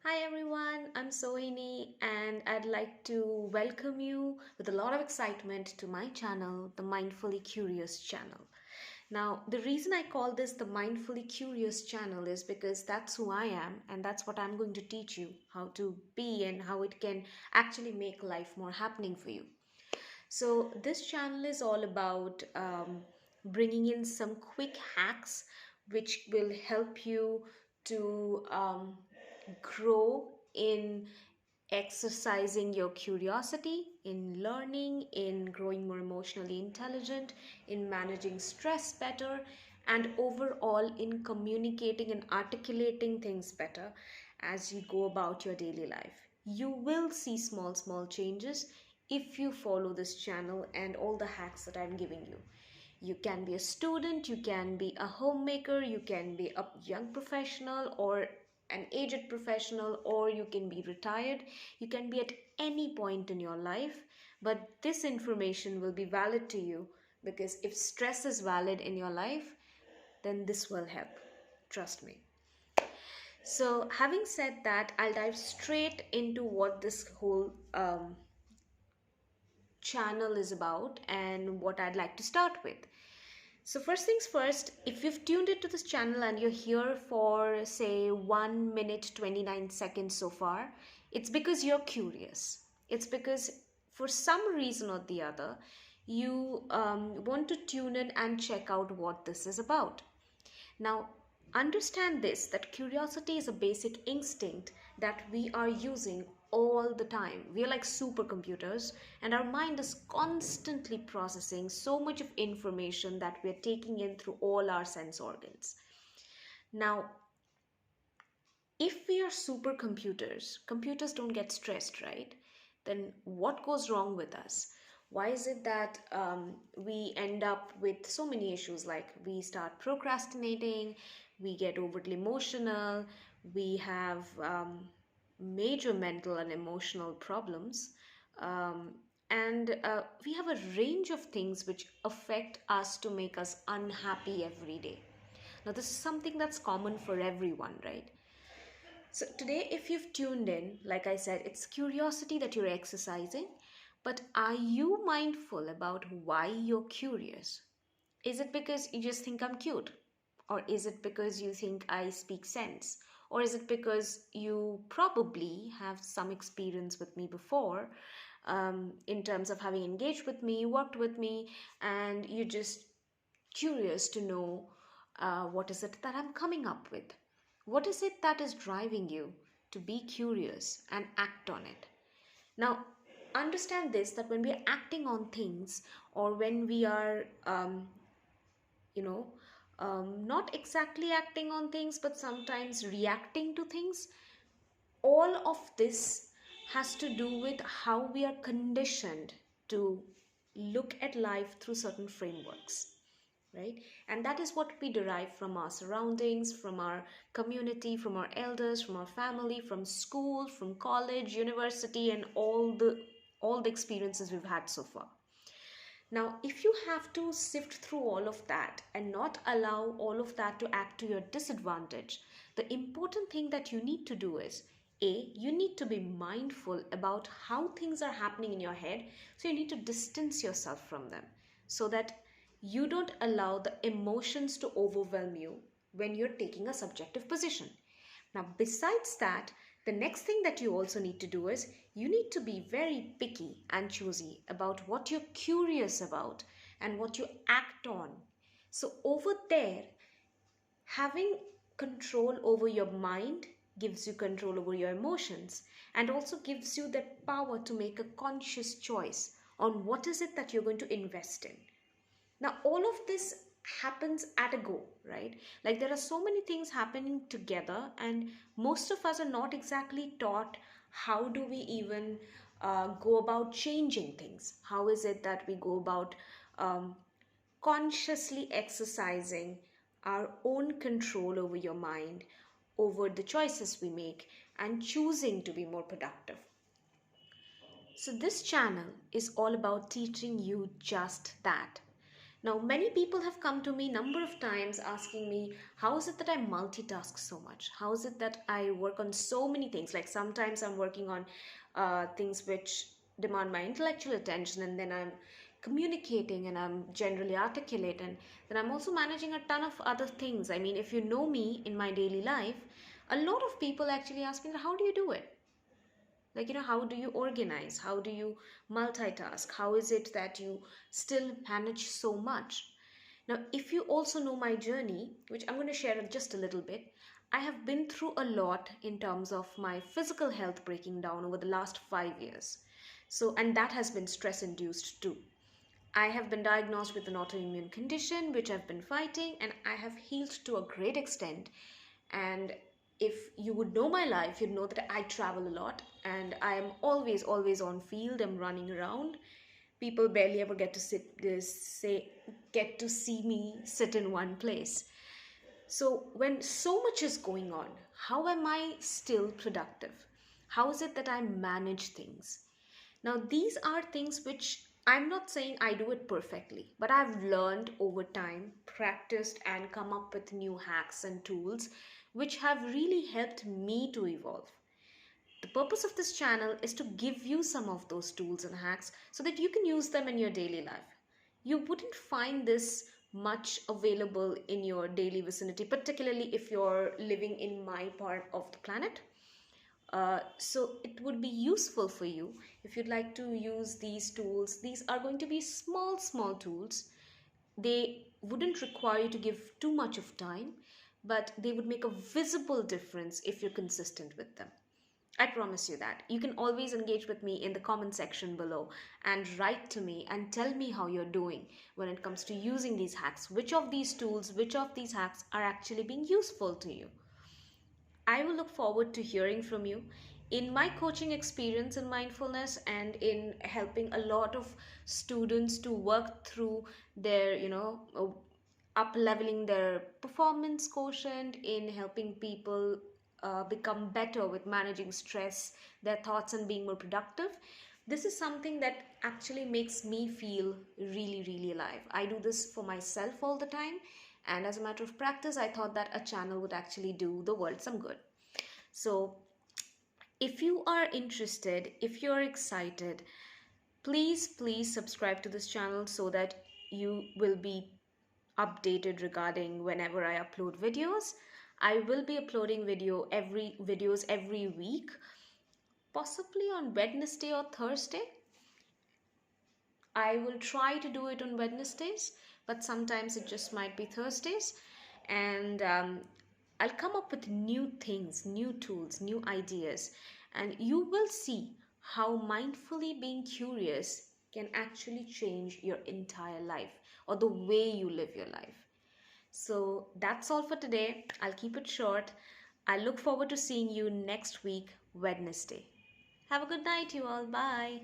Hi everyone, I'm Sohini and I'd like to welcome you with a lot of excitement to my channel, the Mindfully Curious channel. Now, the reason I call this the Mindfully Curious channel is because that's who I am and that's what I'm going to teach you how to be and how it can actually make life more happening for you. So, this channel is all about bringing in some quick hacks which will help you to grow in exercising your curiosity, in learning, in growing more emotionally intelligent, in managing stress better, and overall in communicating and articulating things better as you go about your daily life. You will see small changes if you follow this channel and all the hacks that I'm giving you. You can be a student, you can be a homemaker, you can be a young professional or an aged professional, or you can be retired. You can be at any point in your life, but this information will be valid to you because if stress is valid in your life, then this will help. Trust me. So, having said that, I'll dive straight into what this whole channel is about and what I'd like to start with. So, first things first, if you've tuned into this channel and you're here for say 1 minute 29 seconds so far, it's because you're curious. It's because for some reason or the other, you want to tune in and check out what this is about. Now, understand this that curiosity is a basic instinct that we are using all the time. We are like supercomputers, and our mind is constantly processing so much of information that we are taking in through all our sense organs. Now, if we are supercomputers, computers don't get stressed, right? Then what goes wrong with us? Why is it that we end up with so many issues like we start procrastinating, we get overly emotional, we have major mental and emotional problems, and we have a range of things which affect us to make us unhappy every day. Now, this is something that's common for everyone, right? So, today, if you've tuned in, like I said, it's curiosity that you're exercising, but are you mindful about why you're curious? Is it because you just think I'm cute? Or is it because you think I speak sense? Or is it because you probably have some experience with me before in terms of having engaged with me, worked with me, and you're just curious to know what is it that I'm coming up with? What is it that is driving you to be curious and act on it? Now, understand this that when we are acting on things or when we are, you know, not exactly acting on things, but sometimes reacting to things, all of this has to do with how we are conditioned to look at life through certain frameworks, right? And that is what we derive from our surroundings, from our community, from our elders, from our family, from school, from college, university, and all the experiences we've had so far. Now, if you have to sift through all of that and not allow all of that to act to your disadvantage, the important thing that you need to do is you need to be mindful about how things are happening in your head. So, you need to distance yourself from them so that you don't allow the emotions to overwhelm you when you're taking a subjective position. Now, besides that, the next thing that you also need to do is you need to be very picky and choosy about what you're curious about and what you act on. So, over there, having control over your mind gives you control over your emotions and also gives you that power to make a conscious choice on what is it that you're going to invest in. Now, all of this happens at a go, right? Like there are so many things happening together, and most of us are not exactly taught how do we even go about changing things. How is it that we go about um, consciously exercising our own control over your mind, over the choices we make, and choosing to be more productive? So, this channel is all about teaching you just that. Now, many people have come to me number of times asking me, how is it that I multitask so much? How is it that I work on so many things? Like sometimes I'm working on things which demand my intellectual attention, and then I'm communicating and I'm generally articulate, and then I'm also managing a ton of other things. I mean, if you know me in my daily life, a lot of people actually ask me, how do you do it? Like, how do you organize? How do you multitask? How is it that you still manage so much? Now, if you also know my journey, which I'm going to share just a little bit, I have been through a lot in terms of my physical health breaking down over the last 5 years. So, and that has been stress induced too. I have been diagnosed with an autoimmune condition which I've been fighting, and I have healed to a great extent. And if you would know my life, you'd know that I travel a lot and I am always on field. I'm running around. People barely ever get to see me sit in one place. So when so much is going on, how am I still productive? How is it that I manage things? Now, these are things which I'm not saying I do it perfectly, but I've learned over time, practiced, and come up with new hacks and tools which have really helped me to evolve. The purpose of this channel is to give you some of those tools and hacks so that you can use them in your daily life. You wouldn't find this much available in your daily vicinity, particularly if you're living in my part of the planet. So it would be useful for you if you'd like to use these tools. These are going to be small tools. They wouldn't require you to give too much of time, but they would make a visible difference if you're consistent with them. I promise you that. You can always engage with me in the comment section below and write to me and tell me how you're doing when it comes to using these hacks. Which of these tools, which of these hacks are actually being useful to you? I will look forward to hearing from you. In my coaching experience in mindfulness and in helping a lot of students to work through their, up leveling their performance quotient, in helping people become better with managing stress, their thoughts, and being more productive. This is something that actually makes me feel really alive. I do this for myself all the time, and as a matter of practice, I thought that a channel would actually do the world some good. So if you are interested, if you're excited, please subscribe to this channel so that you will be updated regarding whenever I upload videos. I will be uploading videos every week, possibly on Wednesday or Thursday. I will try to do it on Wednesdays, but sometimes it just might be Thursdays. And I'll come up with new things, new tools, new ideas, and you will see how mindfully being curious can actually change your entire life or the way you live your life. So that's all for today. I'll keep it short. I look forward to seeing you next week, Wednesday. Have a good night, you all. Bye.